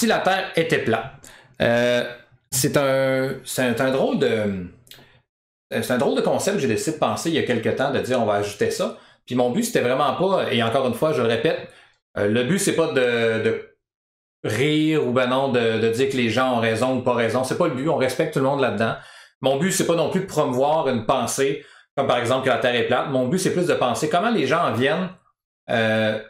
si la Terre était plate. C'est un drôle de... C'est un drôle de concept que j'ai décidé de penser il y a quelques temps, de dire on va ajouter ça. Puis mon but, c'était vraiment pas, et encore une fois, je le répète, le but, c'est pas de rire ou ben non, de dire que les gens ont raison ou pas raison. C'est pas le but, on respecte tout le monde là-dedans. Mon but, c'est pas non plus de promouvoir une pensée, comme par exemple que la Terre est plate. Mon but, c'est plus de penser comment les gens en viennent à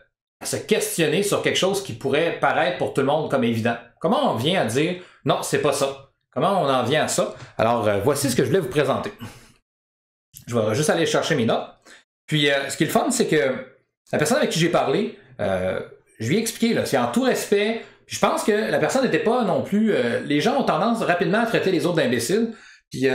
se questionner sur quelque chose qui pourrait paraître pour tout le monde comme évident. Comment on vient à dire non, c'est pas ça? Comment on en vient à ça? Alors, voici ce que je voulais vous présenter. Je vais juste aller chercher mes notes. Puis, ce qui est le fun, c'est que la personne avec qui j'ai parlé, je lui ai expliqué, c'est en tout respect. Puis je pense que la personne n'était pas non plus... les gens ont tendance rapidement à traiter les autres d'imbéciles. Puis,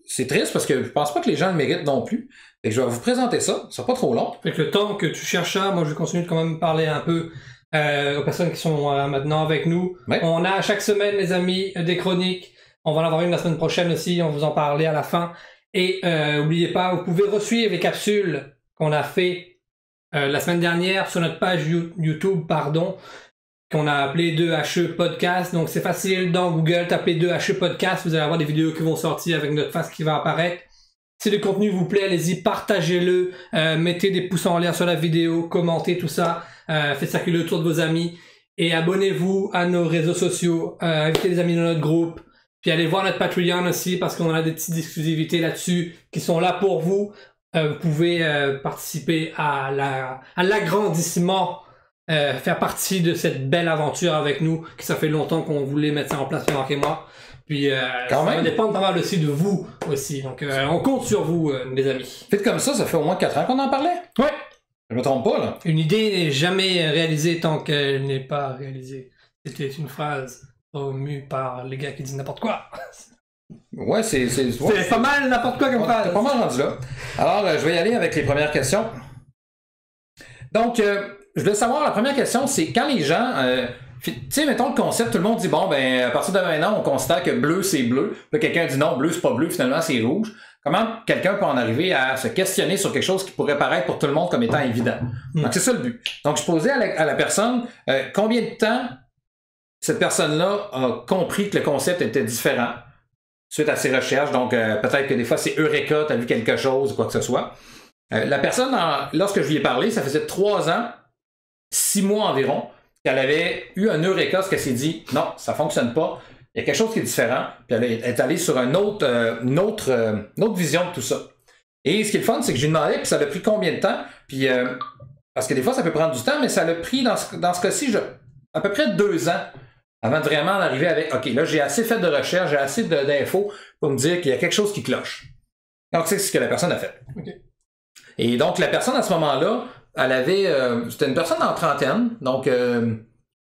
c'est triste parce que je pense pas que les gens le méritent non plus. Fait que je vais vous présenter ça. Ça sera pas trop long. Fait que le temps que tu cherches ça, moi, je vais continuer de quand même parler un peu aux personnes qui sont maintenant avec nous. Ouais. On a chaque semaine, les amis, des chroniques. On va en avoir une la semaine prochaine aussi. On va vous en parler à la fin. Et n'oubliez pas, vous pouvez resuivre les capsules qu'on a fait la semaine dernière sur notre page YouTube, qu'on a appelé 2HE Podcast. Donc c'est facile, dans Google, tapez 2HE Podcast, vous allez avoir des vidéos qui vont sortir avec notre face qui va apparaître. Si le contenu vous plaît, allez-y, partagez-le, mettez des pouces en l'air sur la vidéo, commentez tout ça, faites circuler autour de vos amis et abonnez-vous à nos réseaux sociaux, invitez les amis dans notre groupe. Puis allez voir notre Patreon aussi parce qu'on a des petites exclusivités là-dessus qui sont là pour vous. Vous pouvez participer à l'agrandissement, faire partie de cette belle aventure avec nous, que ça fait longtemps qu'on voulait mettre ça en place, Marc et moi. Puis ça va dépendre pas mal aussi de vous aussi. Donc on compte sur vous, les amis. Faites comme ça fait au moins 4 ans qu'on en parlait. Ouais. Je me trompe pas, là. Une idée n'est jamais réalisée tant qu'elle n'est pas réalisée. C'était une phrase mue par les gars qui disent n'importe quoi. Ouais, c'est pas mal n'importe quoi comme phrase. T'es pas mal rendu là. Alors, je vais y aller avec les premières questions. Donc, je voulais savoir, la première question, c'est quand les gens... tu sais, mettons le concept, tout le monde dit, bon, ben, à partir de maintenant, on considère que bleu, c'est bleu. Là, quelqu'un dit non, bleu, c'est pas bleu, finalement, c'est rouge. Comment quelqu'un peut en arriver à se questionner sur quelque chose qui pourrait paraître pour tout le monde comme étant évident? Donc, c'est ça le but. Donc, je posais à la personne, combien de temps cette personne-là a compris que le concept était différent suite à ses recherches. Donc, peut-être que des fois, c'est Eureka, tu as vu quelque chose ou quoi que ce soit. La personne, lorsque je lui ai parlé, ça faisait 3 ans, 6 mois environ, qu'elle avait eu un Eureka, parce qu'elle s'est dit, non, ça fonctionne pas, il y a quelque chose qui est différent, puis elle est allée sur une autre vision de tout ça. Et ce qui est le fun, c'est que je lui demandais, puis ça a pris combien de temps, puis parce que des fois, ça peut prendre du temps, mais ça l'a pris, dans ce cas-ci, à peu près 2 ans, avant de vraiment en arriver avec, OK, là, j'ai assez fait de recherche, j'ai assez d'infos pour me dire qu'il y a quelque chose qui cloche. Donc, c'est ce que la personne a fait. Okay. Et donc, la personne, à ce moment-là, elle avait... c'était une personne en trentaine, donc...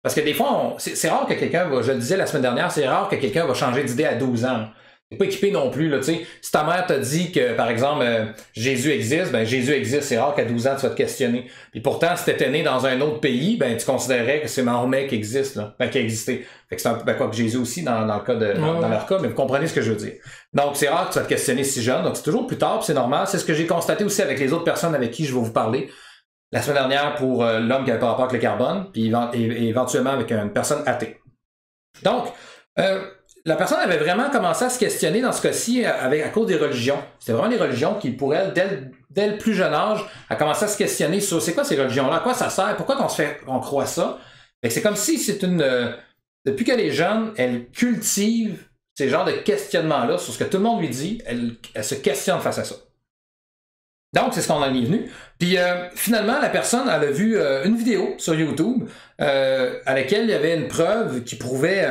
parce que des fois, c'est rare que quelqu'un va... Je le disais la semaine dernière, c'est rare que quelqu'un va changer d'idée à 12 ans. T'es pas équipé non plus, là, tu sais. Si ta mère t'a dit que, par exemple, Jésus existe, ben Jésus existe, c'est rare qu'à 12 ans, tu vas te questionner. Puis pourtant, si t'étais né dans un autre pays, ben tu considérais que c'est Mahomet qui existe, là, qui a existé. Fait que c'est un peu, quoi que Jésus aussi, dans le cas dans leur cas, mais vous comprenez ce que je veux dire. Donc, c'est rare que tu vas te questionner si jeune, donc c'est toujours plus tard, puis c'est normal. C'est ce que j'ai constaté aussi avec les autres personnes avec qui je vais vous parler. La semaine dernière, pour l'homme qui avait pas rapport avec le carbone, puis éventuellement avec une personne athée. Donc, la personne avait vraiment commencé à se questionner dans ce cas-ci à cause des religions. C'était vraiment les religions qui, pour elle, dès le plus jeune âge, a commencé à se questionner sur c'est quoi ces religions-là, à quoi ça sert, pourquoi on croit ça. C'est comme si c'est depuis qu'elle est jeune, elle cultive ces genres de questionnements-là sur ce que tout le monde lui dit, elle se questionne face à ça. Donc, c'est ce qu'on en est venu. Puis, finalement, la personne, elle a vu une vidéo sur YouTube à laquelle il y avait une preuve qui prouvait...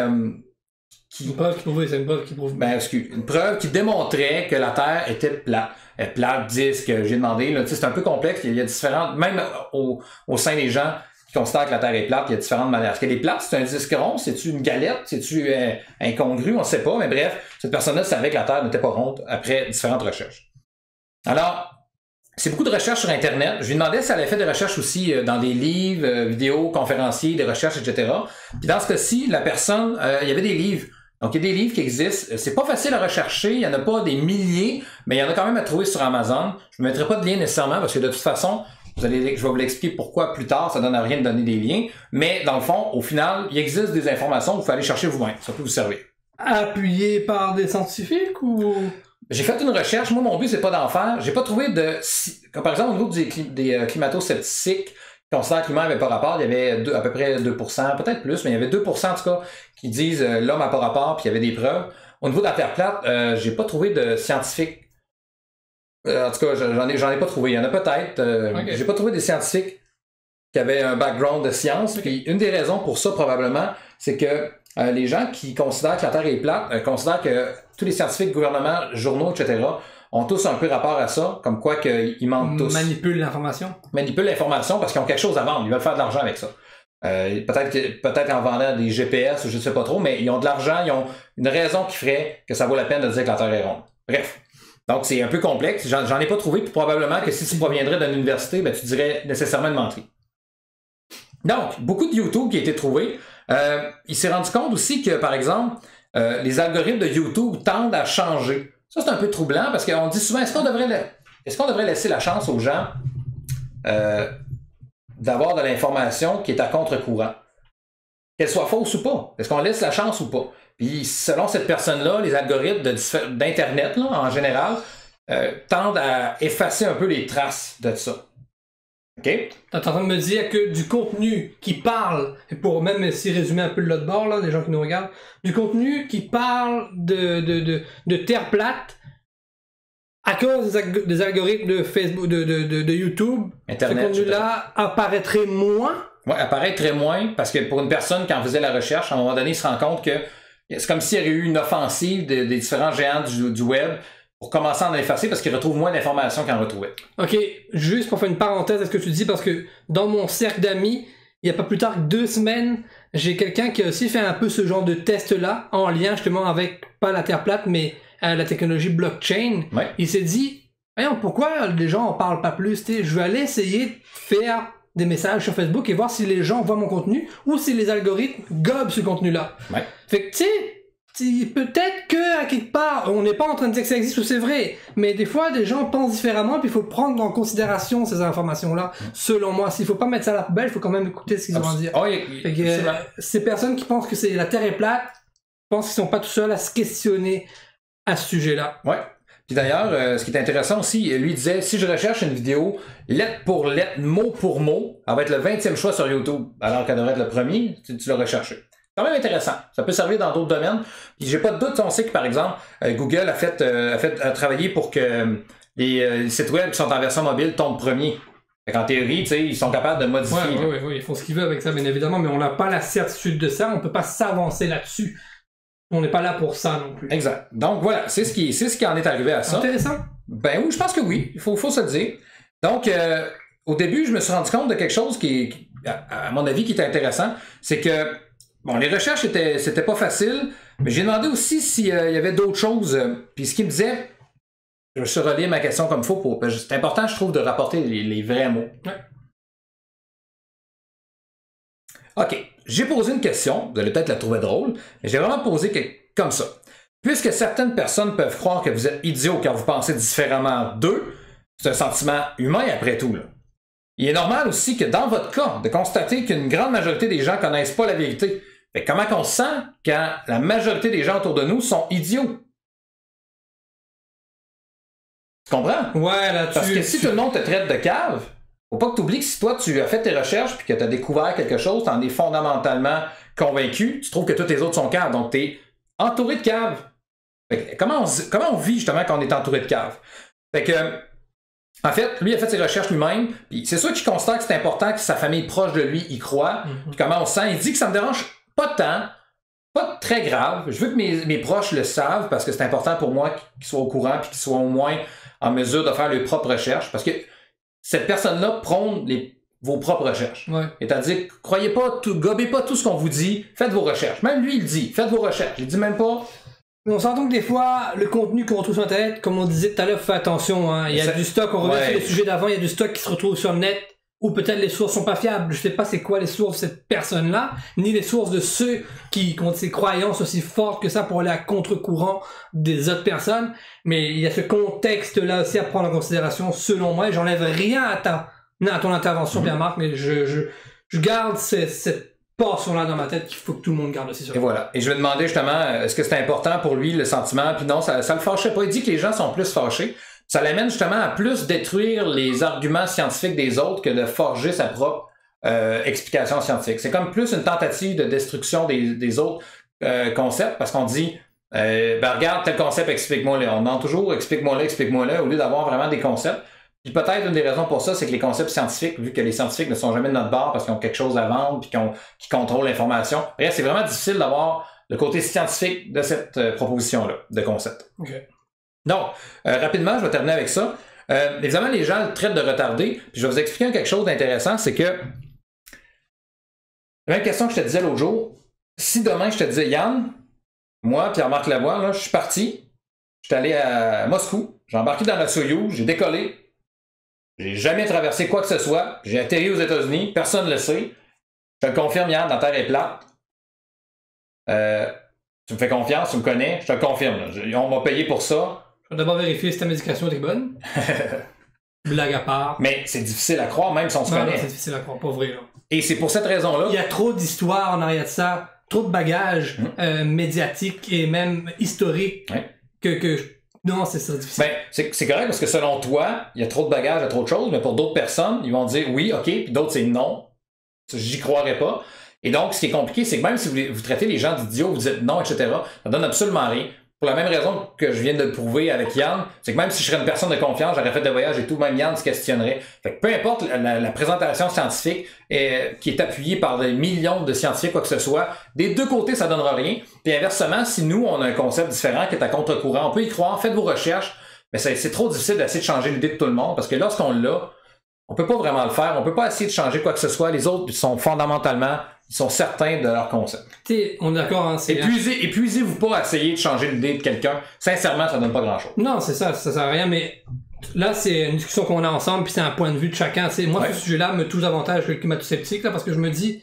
Une preuve qui prouve. Ben, une preuve qui démontrait que la Terre était plate. Plate, disque, j'ai demandé, là, c'est un peu complexe, il y a différentes, même au sein des gens qui considèrent que la Terre est plate, il y a différentes manières. Est-ce qu'elle est plate? C'est un disque rond? C'est-tu une galette? C'est-tu incongru? On ne sait pas, mais bref, cette personne-là savait que la Terre n'était pas ronde après différentes recherches. Alors, c'est beaucoup de recherches sur Internet. Je lui demandais si elle avait fait des recherches aussi dans des livres, vidéos, conférenciers, des recherches, etc. Puis dans ce cas-ci, la personne, il y avait des livres. Donc, il y a des livres qui existent. C'est pas facile à rechercher. Il n'y en a pas des milliers, mais il y en a quand même à trouver sur Amazon. Je ne mettrai pas de lien nécessairement parce que de toute façon, je vais vous l'expliquer pourquoi plus tard, ça donne à rien de donner des liens. Mais dans le fond, au final, il existe des informations que vous pouvez aller chercher vous-même. Ça peut vous servir. Appuyé par des scientifiques ou... J'ai fait une recherche. Moi, mon but, c'est pas d'en faire. J'ai pas trouvé de... Comme par exemple, au niveau des climato-sceptiques qui considèrent que l'humain n'avait pas rapport, il y avait à peu près 2%, peut-être plus, mais il y avait 2% en tout cas qui disent l'homme n'a pas rapport, puis il y avait des preuves. Au niveau de la Terre plate, j'ai pas trouvé de scientifiques. En tout cas, j'en ai pas trouvé. Il y en a peut-être. Okay. J'ai pas trouvé des scientifiques qui avaient un background de science. Okay. Puis une des raisons pour ça, probablement, c'est que les gens qui considèrent que la Terre est plate considèrent que tous les scientifiques, gouvernements, journaux, etc., ont tous un peu rapport à ça, comme quoi qu'ils mentent tous. Manipulent l'information. Manipulent l'information parce qu'ils ont quelque chose à vendre. Ils veulent faire de l'argent avec ça. Peut-être en vendant des GPS ou je ne sais pas trop, mais ils ont de l'argent, ils ont une raison qui ferait que ça vaut la peine de dire que la Terre est ronde. Bref. Donc, c'est un peu complexe. J'en ai pas trouvé, puis probablement que si tu proviendrais d'une université, ben, tu dirais nécessairement une menterie. Donc, beaucoup de YouTube qui a été trouvé. Il s'est rendu compte aussi que, par exemple, les algorithmes de YouTube tendent à changer. Ça, c'est un peu troublant parce qu'on dit souvent, est-ce qu'on devrait laisser la chance aux gens d'avoir de l'information qui est à contre-courant? Qu'elle soit fausse ou pas? Est-ce qu'on laisse la chance ou pas? Puis, selon cette personne-là, les algorithmes d'Internet, là, en général, tendent à effacer un peu les traces de ça. OK? T'es en train de me dire que du contenu qui parle, et pour même si résumer un peu de l'autre bord, là, les gens qui nous regardent, du contenu qui parle de terre plate, à cause des algorithmes de Facebook, de YouTube, Internet, ce contenu-là apparaîtrait moins? Oui, apparaîtrait moins, parce que pour une personne, quand on faisait la recherche, à un moment donné, il se rend compte que c'est comme s'il y avait eu une offensive des différents géants du web pour commencer à en effacer parce qu'ils retrouvent moins d'informations qu'ils en retrouvaient. OK, juste pour faire une parenthèse à ce que tu dis, parce que dans mon cercle d'amis, il n'y a pas plus tard que 2 semaines, j'ai quelqu'un qui a aussi fait un peu ce genre de test-là, en lien justement avec, pas la Terre plate, mais la technologie blockchain. Ouais. Il s'est dit, pourquoi les gens en parlent pas plus? Je vais aller essayer de faire des messages sur Facebook et voir si les gens voient mon contenu ou si les algorithmes gobent ce contenu-là. Ouais. Fait que, tu sais, peut-être que à quelque part, on n'est pas en train de dire que ça existe ou c'est vrai, mais des fois, des gens pensent différemment, puis il faut prendre en considération ces informations-là. Selon moi, s'il faut pas mettre ça à la poubelle, il faut quand même écouter ce qu'ils ont à dire. Oh, ces personnes qui pensent que la Terre est plate, pensent qu'ils sont pas tout seuls à se questionner à ce sujet-là. Ouais. Puis d'ailleurs, ce qui est intéressant aussi, lui disait, si je recherche une vidéo lettre pour lettre, mot pour mot, elle va être le 20e choix sur YouTube, alors qu'elle devrait être le premier, tu l'as recherché. C'est quand même intéressant. Ça peut servir dans d'autres domaines. Puis j'ai pas de doute, on sait que par exemple, Google a travaillé pour que les sites web qui sont en version mobile tombent premier. En théorie, tu sais, ils sont capables de modifier. Oui, ils font ce qu'ils veulent avec ça, bien évidemment, mais on n'a pas la certitude de ça, on peut pas s'avancer là-dessus. On n'est pas là pour ça non plus. Exact. Donc voilà, c'est ce qui en est arrivé à ça. Intéressant. Ben oui, je pense que oui. Il faut se le dire. Donc, au début, je me suis rendu compte de quelque chose qui, à mon avis, qui était intéressant. C'est que, bon, les recherches c'était pas facile, mais j'ai demandé aussi s'il y avait d'autres choses. Puis ce qu'il me disait, je me suis relire ma question comme il faut. C'est important, je trouve, de rapporter les vrais mots. Ouais. OK. J'ai posé une question, vous allez peut-être la trouver drôle, mais j'ai vraiment posé comme ça. Puisque certaines personnes peuvent croire que vous êtes idiot car vous pensez différemment d'eux, c'est un sentiment humain après tout, là. Il est normal aussi que dans votre cas, de constater qu'une grande majorité des gens connaissent pas la vérité. Mais comment qu'on se sent quand la majorité des gens autour de nous sont idiots? Tu comprends? Ouais, là-dessus. Parce que si tout le monde te traite de cave, faut pas que tu oublies que si toi tu as fait tes recherches puis que tu as découvert quelque chose, tu en es fondamentalement convaincu, tu trouves que tous les autres sont caves. Donc tu es entouré de caves. Fait que, comment on vit justement quand on est entouré de caves? Fait que, en fait, lui a fait ses recherches lui-même, puis c'est sûr qu'il constate que c'est important que sa famille proche de lui y croit. Puis comment on se sent? Il dit que ça me dérange pas tant, pas très grave. Je veux que mes proches le savent parce que c'est important pour moi qu'ils soient au courant puis qu'ils soient au moins en mesure de faire leurs propres recherches. Parce que cette personne-là prône vos propres recherches. Ouais. C'est-à-dire, gobez pas tout ce qu'on vous dit, faites vos recherches. Même lui, il dit, faites vos recherches. Il dit même pas... On s'entend que des fois, le contenu qu'on retrouve sur Internet, comme on disait tout à l'heure, faites attention. Hein. Il y a du stock, on revient sur le sujet d'avant, il y a du stock qui se retrouve sur le net, ou peut-être les sources sont pas fiables. Je sais pas c'est quoi les sources de cette personne-là, ni les sources de ceux qui ont ces croyances aussi fortes que ça pour aller à contre-courant des autres personnes. Mais il y a ce contexte-là aussi à prendre en considération, selon moi, et j'enlève rien à à ton intervention, Pierre-Marc, mais je garde cette portion-là dans ma tête qu'il faut que tout le monde garde aussi sur. Et voilà. Et je lui ai demandé justement, est-ce que c'était important pour lui, le sentiment? Puis non, ça le fâchait pas. Il dit que les gens sont plus fâchés. Ça l'amène justement à plus détruire les arguments scientifiques des autres que de forger sa propre explication scientifique. C'est comme plus une tentative de destruction des autres concepts, parce qu'on dit, regarde tel concept, explique-moi-le. On demande toujours, explique-moi-le, au lieu d'avoir vraiment des concepts. Puis peut-être une des raisons pour ça, c'est que les concepts scientifiques, vu que les scientifiques ne sont jamais de notre bord parce qu'ils ont quelque chose à vendre puis qu'ils contrôlent l'information, c'est vraiment difficile d'avoir le côté scientifique de cette proposition-là, de concept. Okay. Donc, rapidement, je vais terminer avec ça. Évidemment, les gens le traitent de retardé. Puis je vais vous expliquer quelque chose d'intéressant, c'est que la même question que je te disais l'autre jour, si demain je te disais, Yann, moi, Pierre-Marc Lavoie, là, je suis parti, je suis allé à Moscou, j'ai embarqué dans la Soyouz, j'ai décollé, j'ai jamais traversé quoi que ce soit, j'ai atterri aux États-Unis, personne ne le sait. Je te le confirme, Yann, la Terre est plate. Tu me fais confiance, tu me connais, je te le confirme. On m'a payé pour ça. Je vais d'abord vérifier si ta médication était bonne. Blague à part. Mais c'est difficile à croire, même si on se connaît. C'est difficile à croire, pas vrai. Là. Et c'est pour cette raison-là. Il y a trop d'histoires en arrière de ça, trop de bagages médiatiques et même historiques que non, c'est ça difficile. Ben, c'est correct parce que selon toi, il y a trop de bagages, il y a trop de choses, mais pour d'autres personnes, ils vont dire oui, ok, puis d'autres c'est non. J'y croirais pas. Et donc, ce qui est compliqué, c'est que même si vous traitez les gens d'idiots, vous dites non, etc., ça donne absolument rien. Pour la même raison que je viens de le prouver avec Yann, c'est que même si je serais une personne de confiance, j'aurais fait des voyages et tout, même Yann se questionnerait. Fait que peu importe la présentation scientifique qui est appuyée par des millions de scientifiques, quoi que ce soit, des deux côtés, ça donnera rien. Puis inversement, si nous, on a un concept différent qui est à contre-courant, on peut y croire, faites vos recherches, mais c'est trop difficile d'essayer de changer l'idée de tout le monde, parce que lorsqu'on l'a, on peut pas vraiment le faire, on peut pas essayer de changer quoi que ce soit. Les autres sont fondamentalement, ils sont certains de leur concept. T'sais, on est d'accord, hein, épuisez-vous pas à essayer de changer l'idée de quelqu'un. Sincèrement, ça donne pas grand-chose. Non, c'est ça sert à rien, mais là, c'est une discussion qu'on a ensemble, puis c'est un point de vue de chacun. Moi, ce sujet-là me touche davantage que le climato-sceptique, là, parce que je me dis,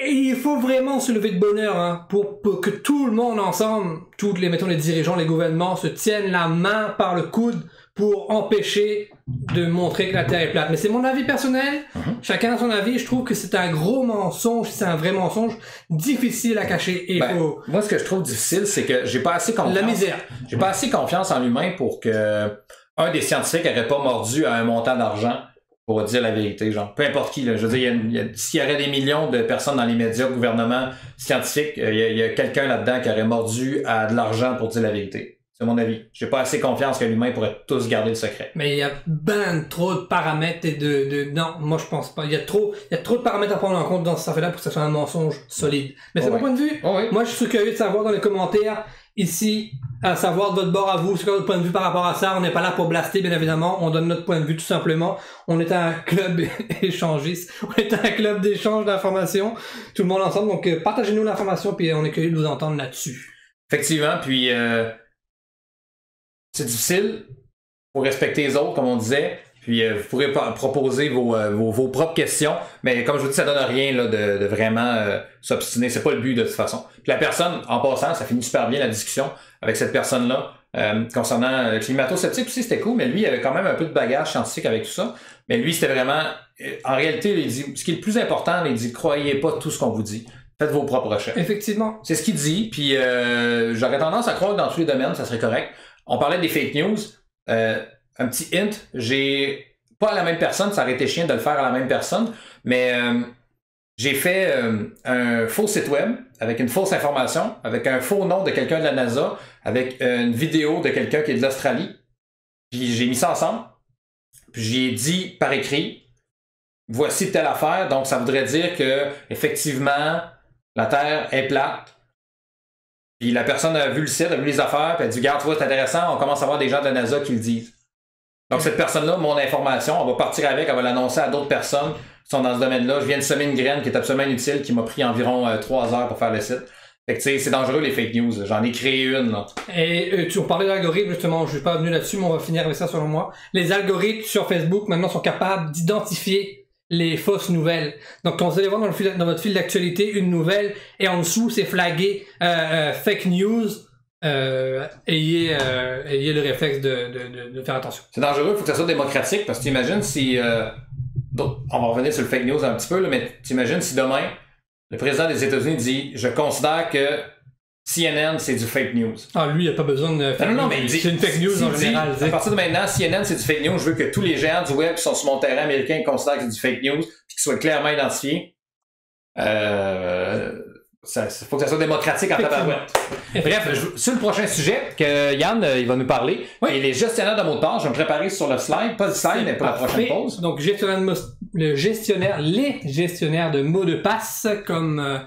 il faut vraiment se lever de bonheur, hein, pour que tout le monde ensemble, mettons les dirigeants, les gouvernements, se tiennent la main par le coude pour empêcher de montrer que la Terre est plate. Mais c'est mon avis personnel. Chacun a son avis. Je trouve que c'est un gros mensonge, c'est un vrai mensonge difficile à cacher. Et moi, ce que je trouve difficile, c'est que j'ai pas assez confiance. La misère. J'ai pas assez confiance en l'humain pour que un des scientifiques n'aurait pas mordu à un montant d'argent pour dire la vérité. Genre, peu importe qui. Là. Je veux dire, s'il y aurait des millions de personnes dans les médias, gouvernements, scientifiques, il y a quelqu'un là-dedans qui aurait mordu à de l'argent pour dire la vérité. C'est mon avis. J'ai pas assez confiance que l'humain pourrait tous garder le secret. Mais il y a ben trop de paramètres et non, moi je pense pas. Il y a trop de paramètres à prendre en compte dans cette affaire-là pour que ça soit un mensonge solide. Mais c'est mon point de vue. Moi je suis curieux de savoir dans les commentaires ici, à savoir de votre bord à vous, c'est quoi votre point de vue par rapport à ça. On n'est pas là pour blaster, bien évidemment. On donne notre point de vue tout simplement. On est un club échangiste. On est un club d'échange d'informations. Tout le monde ensemble. Donc partagez-nous l'information puis on est curieux de vous entendre là-dessus. Effectivement, puis c'est difficile pour respecter les autres, comme on disait. Puis vous pourrez proposer vos propres questions. Mais comme je vous dis, ça donne rien là, de vraiment s'obstiner. C'est pas le but de toute façon. Puis la personne, en passant, ça finit super bien la discussion avec cette personne-là. Concernant le climato-sceptique aussi, c'était cool. Mais lui, il avait quand même un peu de bagage scientifique avec tout ça. Mais lui, c'était vraiment... En réalité, il dit, ce qui est le plus important, il dit, croyez pas tout ce qu'on vous dit. Faites vos propres recherches. Effectivement. C'est ce qu'il dit. Puis j'aurais tendance à croire que dans tous les domaines, ça serait correct. On parlait des fake news. Un petit hint, j'ai pas à la même personne, ça aurait été chiant de le faire à la même personne, mais j'ai fait un faux site web avec une fausse information, avec un faux nom de quelqu'un de la NASA, avec une vidéo de quelqu'un qui est de l'Australie. Puis j'ai mis ça ensemble. Puis j'ai dit par écrit, voici telle affaire, donc ça voudrait dire que effectivement la Terre est plate. Puis la personne a vu le site, a vu les affaires, puis elle a dit, regarde, tu vois, c'est intéressant, on commence à voir des gens de la NASA qui le disent. Donc cette personne-là, mon information, on va partir avec, elle va l'annoncer à d'autres personnes qui sont dans ce domaine-là. Je viens de semer une graine qui est absolument inutile, qui m'a pris environ 3 heures pour faire le site. Fait que tu sais, c'est dangereux les fake news. J'en ai créé une, là. Et tu parlais d'algorithmes, justement, je suis pas venu là-dessus, mais on va finir avec ça selon moi. Les algorithmes sur Facebook, maintenant, sont capables d'identifier les fausses nouvelles. Donc, quand vous allez voir dans votre fil d'actualité une nouvelle, et en dessous, c'est flagué fake news, ayez le réflexe de faire attention. C'est dangereux, il faut que ça soit démocratique, parce que t'imagines si on va revenir sur le fake news un petit peu, là, mais t'imagines si demain, le président des États-Unis dit « Je considère que CNN, c'est du fake news. » Ah, lui, il n'a pas besoin de fake news. Mais il dit, c'est une fake news en général. À partir de maintenant, CNN, c'est du fake news. Je veux que tous les géants du web qui sont sur mon terrain américain considèrent que c'est du fake news, puis qu'ils soient clairement identifiés. Faut que ça soit démocratique en tabarouette. Bref, sur le prochain sujet, que Yann il va nous parler, et les gestionnaires de mots de passe, je vais me préparer sur le slide, pas le slide, mais pour la prochaine pause. Donc, les gestionnaires de mots de passe, comme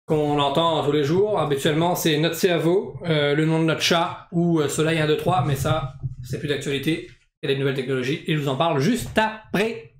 qu'on entend tous les jours, habituellement, c'est notre cerveau, le nom de notre chat, ou Soleil 1, 2, 3, mais ça, c'est plus d'actualité. Il y a des nouvelles technologies, et je vous en parle juste après.